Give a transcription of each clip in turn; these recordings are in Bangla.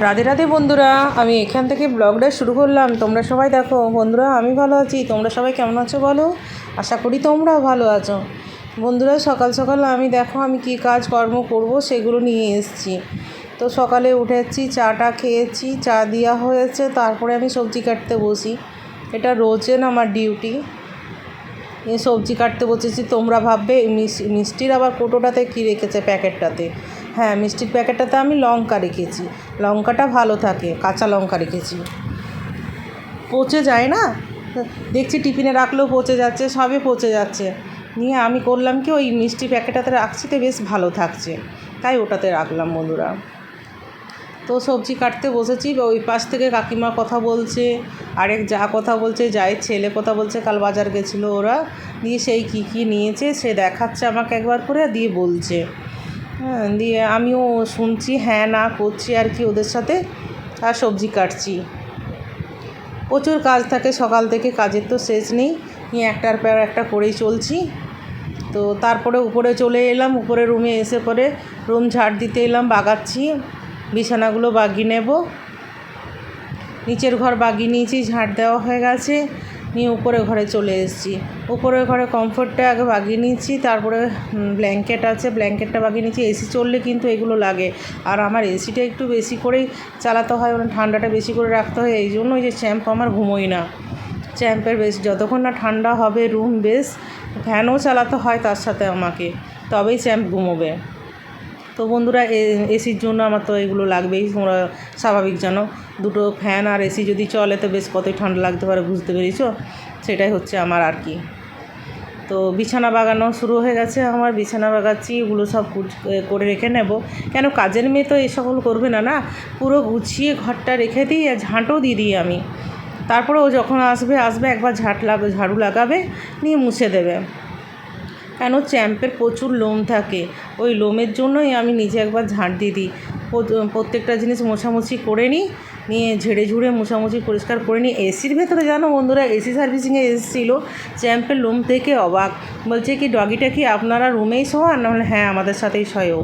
রাধে রাধে বন্ধুরা, আমি এখান থেকে ব্লগটা শুরু করলাম। তোমরা সবাই দেখো বন্ধুরা, আমি ভালো আছি। তোমরা সবাই কেমন আছো বলো? আশা করি তোমরাও ভালো আছো। বন্ধুরা, সকাল সকাল আমি কী কাজকর্ম করব সেগুলো নিয়ে এসেছি। তো সকালে উঠেছি, চাটা খেয়েছি, চা দেওয়া হয়েছে, তারপরে আমি সবজি কাটতে বসি। এটা রোজের আমার ডিউটি। সবজি কাটতে বসেছি। তোমরা ভাববে মিষ্টির আবার কোটোটাতে কী রেখেছে প্যাকেটটাতে। হ্যাঁ, মিষ্টির প্যাকেটটাতে আমি লঙ্কা রেখেছি। লঙ্কাটা ভালো থাকে, কাঁচা লঙ্কা রেখেছি, পচে যায় না। দেখছি টিফিনে রাখলেও পচে যাচ্ছে, সবই পচে যাচ্ছে। নিয়ে আমি করলাম কি, ওই মিষ্টি প্যাকেটটাতে রাখছি তো বেশ ভালো থাকছে, তাই ওটাতে রাখলাম বন্ধুরা। তো সবজি কাটতে বসেছি, ওই পাশ থেকে কাকিমা কথা বলছে, আরেক যা কথা বলছে, যায়ের ছেলে কথা বলছে, কাল বাজার গেছিলো ওরা, দিয়ে সেই কী কী নিয়েছে সে দেখাচ্ছে আমাকে একবার করে, দিয়ে বলছে। হ্যাঁ, দিয়ে আমিও শুনছি, হ্যাঁ না করছি আর কি ওদের সাথে, আর সবজি কাটছি। প্রচুর কাজ থাকে সকাল থেকে, কাজের তো শেষ নেই, নিয়ে একটার পর একটা করেই চলছি। তো তারপরে উপরে চলে এলাম, উপরে রুমে এসে পরে রুম ঝাড় দিতে এলাম, বাগাচ্ছি, বিছানাগুলো বাগিয়ে নেব। নিচের ঘর বাগিয়ে নিয়েছি, ঝাড় দেওয়া হয়ে গেছে, নিয়ে উপরে ঘরে চলে এসেছি। উপরের ঘরে কমফোর্টটা আগে বাগিয়ে নিয়েছি, তারপরে ব্ল্যাঙ্কেট আছে, ব্ল্যাঙ্কেটটা বাগিয়ে নিয়েছি। এসি চললে কিন্তু এগুলো লাগে, আর আমার এসিটা একটু বেশি করেই চালাতে হয়, মানে ঠান্ডাটা বেশি করে রাখতে হয়। এই জন্য ওই যে চ্যাম্প আমার ঘুমোই না, চ্যাম্পের বেশ যতক্ষণ না ঠান্ডা হবে রুম, বেশ ফ্যানও চালাতে হয় তার সাথে আমাকে, তবেই চ্যাম্প ঘুমোবে। তো বন্ধুরা, এসির জন্য আমার তো এগুলো লাগবেই, তোমরা স্বাভাবিক জানো। দুটো ফ্যান আর এসি যদি চলে তো বেশ কতই ঠান্ডা লাগতে পারে, বুঝতে পেরেছ? সেটাই হচ্ছে আমার আর কি। তো বিছানা বাগানো শুরু হয়ে গেছে আমার, বিছানা বাগাচ্ছি, এগুলো সব করে রেখে নেব। কেন, কাজের মেয়ে তো এই সকল করবে না, না পুরো গুছিয়ে ঘরটা রেখে দিই, আর ঝাঁটও দিয়ে দিই আমি। তারপরে ও যখন আসবে একবার ঝাড়ু লাগাবে, নিয়ে মুছে দেবে। কেন, চ্যাম্পের প্রচুর লোম থাকে, ওই লোমের জন্যই আমি নিজে একবার ঝাঁট দিয়ে দিই। প্রত্যেকটা জিনিস মোছামুছি করে নিই, নিয়ে ঝেড়ে ঝুড়ে মোছামুছি পরিষ্কার করে নিই। এসির ভেতরে জানো বন্ধুরা, এসি সার্ভিসিংয়ে এসেছিলো, চ্যাম্পের লোম থেকে অবাক, বলছে কি ডগিটা কি আপনারা রুমেই শোয়ান? নাহলে হ্যাঁ, আমাদের সাথেই শোয়ও।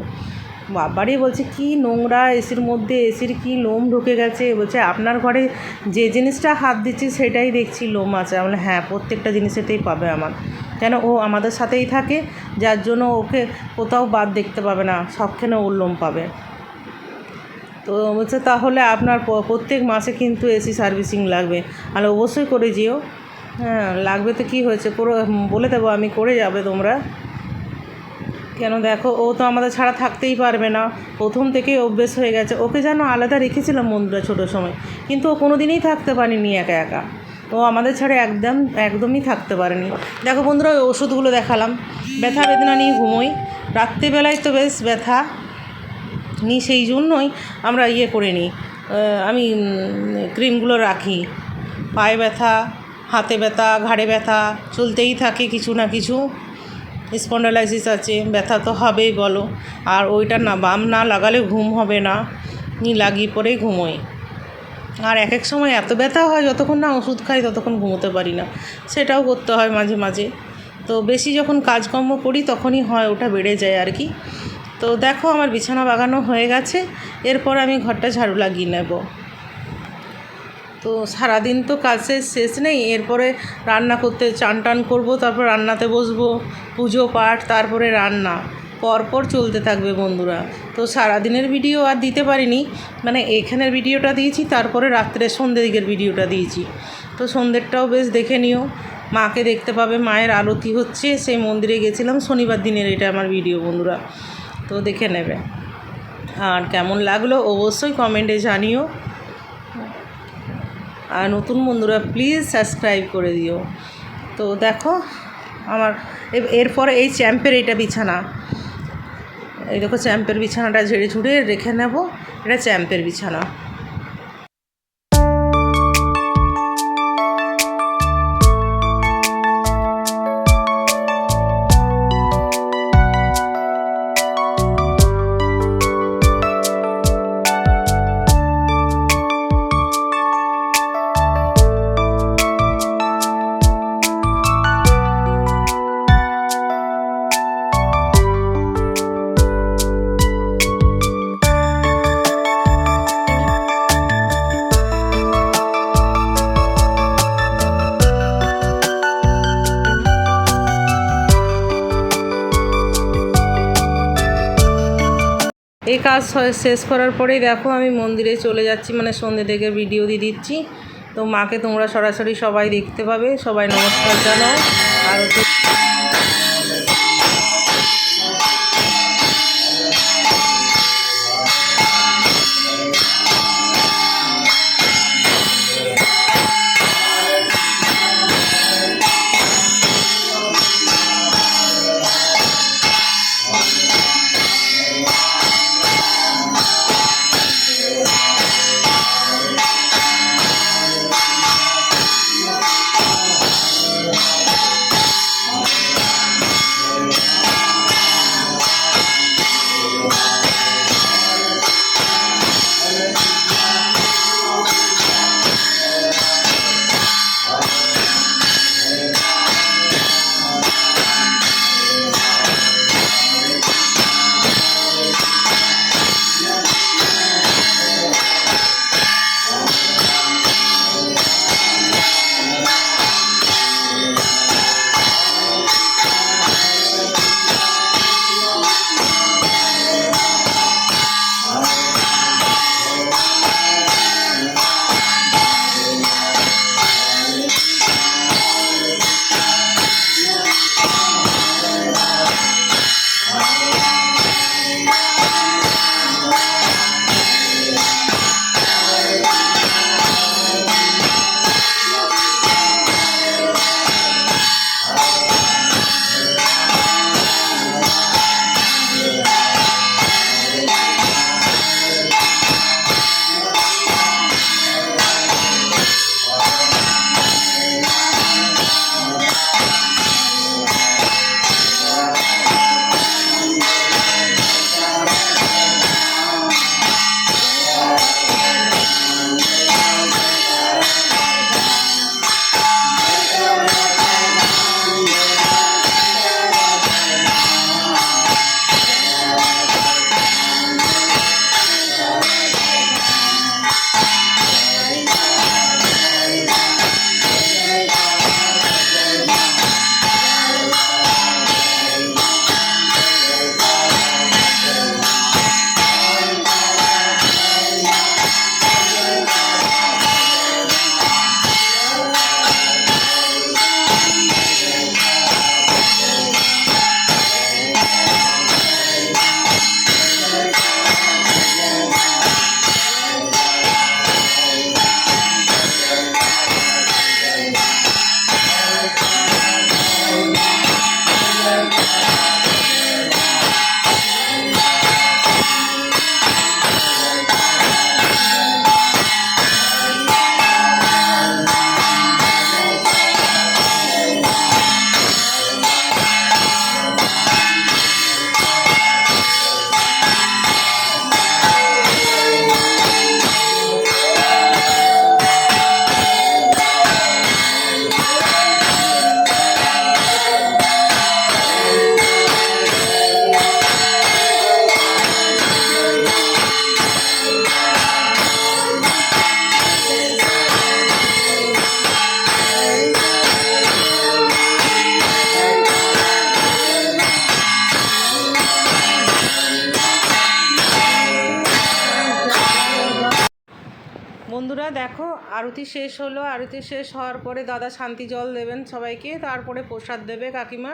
বাবারই বলছে কি নোংরা এসির মধ্যে, এসির কি লোম ঢুকে গেছে। বলছে আপনার ঘরে যে জিনিসটা হাত দিচ্ছি সেটাই দেখছি লোম আছে। বলে হ্যাঁ, প্রত্যেকটা জিনিসেতেই পাবে আমার, কেন ও আমাদের সাথেই থাকে, যার জন্য ওকে কোথাও বাদ দেখতে পাবে না, সবখানে ওর লোম পাবে। তো বলছে তাহলে আপনার প্রত্যেক মাসে কিন্তু এসি সার্ভিসিং লাগবে। আর অবশ্যই করে যেও। হ্যাঁ, লাগবে তো কী হয়েছে, বলে দেবো আমি, করে যাবে তোমরা। কেন দেখো, ও তো আমাদের ছাড়া থাকতেই পারবে না, প্রথম থেকেই অভ্যেস হয়ে গেছে। ওকে যেন আলাদা রেখেছিলাম বন্ধুরা ছোটো সময়, কিন্তু ও কোনো দিনই থাকতে পারেনি একা একা, ও আমাদের ছাড়া একদমই থাকতে পারেনি। দেখো বন্ধুরা, ওই ওষুধগুলো দেখালাম, ব্যথা বেদনা নিয়ে ঘুমোই, রাত্রিবেলায় তো বেশ ব্যথা নিই, সেই জন্যই আমরা করে নিই, আমি ক্রিমগুলো রাখি। পায়ে ব্যথা, হাতে ব্যথা, ঘাড়ে ব্যথা চলতেই থাকে কিছু না কিছু। স্পন্ডালাইসিস আছে, ব্যথা তো হবেই বলো। আর ওইটা না, বাম না লাগালে ঘুম হবে না, লাগিয়ে পরেই ঘুমোই। আর এক এক সময় এত ব্যথা হয়, যতক্ষণ না ওষুধ খাই ততক্ষণ ঘুমোতে পারি না, সেটাও করতে হয় মাঝে মাঝে। তো বেশি যখন কাজকর্ম করি তখনই হয়, ওটা বেড়ে যায় আর কি। তো দেখো, আমার বিছানা বাগানো হয়ে গেছে, এরপর আমি ঘরটা ঝাড়ু লাগিয়ে নেব। তো সারাদিন তো কাজের শেষ নেই, এরপরে রান্না করতে চান টান করবো, তারপর রান্নাতে বসবো, পুজো পাঠ, তারপরে রান্না, পরপর চলতে থাকবে বন্ধুরা। তো সারাদিনের ভিডিও আর দিতে পারিনি, মানে এখানের ভিডিওটা দিয়েছি, তারপরে রাত্রে সন্ধ্যের দিকের ভিডিওটা দিয়েছি। তো সন্ধ্যেরটাও বেশ দেখে নিও, মাকে দেখতে পাবে, মায়ের আরতি হচ্ছে, সেই মন্দিরে গেছিলাম শনিবার দিনের, এটা আমার ভিডিও বন্ধুরা, তো দেখে নেবে। আর কেমন লাগলো অবশ্যই কমেন্টে জানিও, আর নতুন বন্ধুরা প্লিজ সাবস্ক্রাইব করে দিও। তো দেখো, আমার এরপরে এই চ্যাম্পের এইটা বিছানা, এই দেখো চ্যাম্পের বিছানাটা ঝেড়ে ঝুড়ে রেখে নেব, এটা চ্যাম্পের বিছানা। কাজ শেষ করার পরেই দেখো আমি মন্দিরে চলে যাচ্ছি, মানে সন্ধ্যে থেকে ভিডিও দিয়ে দিচ্ছি। তো মাকে তোমরা সরাসরি সবাই দেখতে পাবে, সবাই নমস্কার জানাও। আর বন্ধুরা দেখো আরতি শেষ হলো। আরতি শেষ হওয়ার পরে দাদা শান্তি জল দেবেন সবাইকে, তারপরে প্রসাদ দেবে কাকিমা।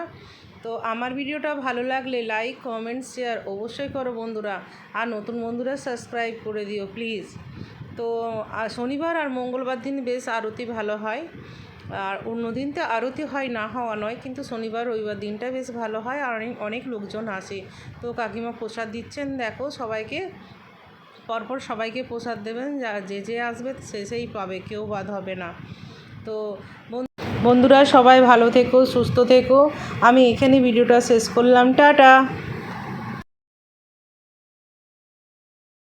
তো আমার ভিডিওটা ভালো লাগলে লাইক কমেন্ট শেয়ার অবশ্যই করো বন্ধুরা, আর নতুন বন্ধুরা সাবস্ক্রাইব করে দিও প্লিজ। তো শনিবার আর মঙ্গলবার দিন বেশ আরতি ভালো হয়, আর অন্য দিন তো আরতি হয় না হওয়া নয়, কিন্তু শনিবার রবিবার দিনটা বেশ ভালো হয় আর অনেক লোকজন আসে। তো কাকিমা প্রসাদ দিচ্ছেন দেখো সবাইকে, পরপর সবাইকে প্রসাদ দেবেন, যে আসবে সেই পাবে, কেউ বাদ হবে না। তো বন্ধুরা সবাই ভালো থেকো, সুস্থ থেকো। আমি এখানে ভিডিওটা শেষ করলাম, টাটা।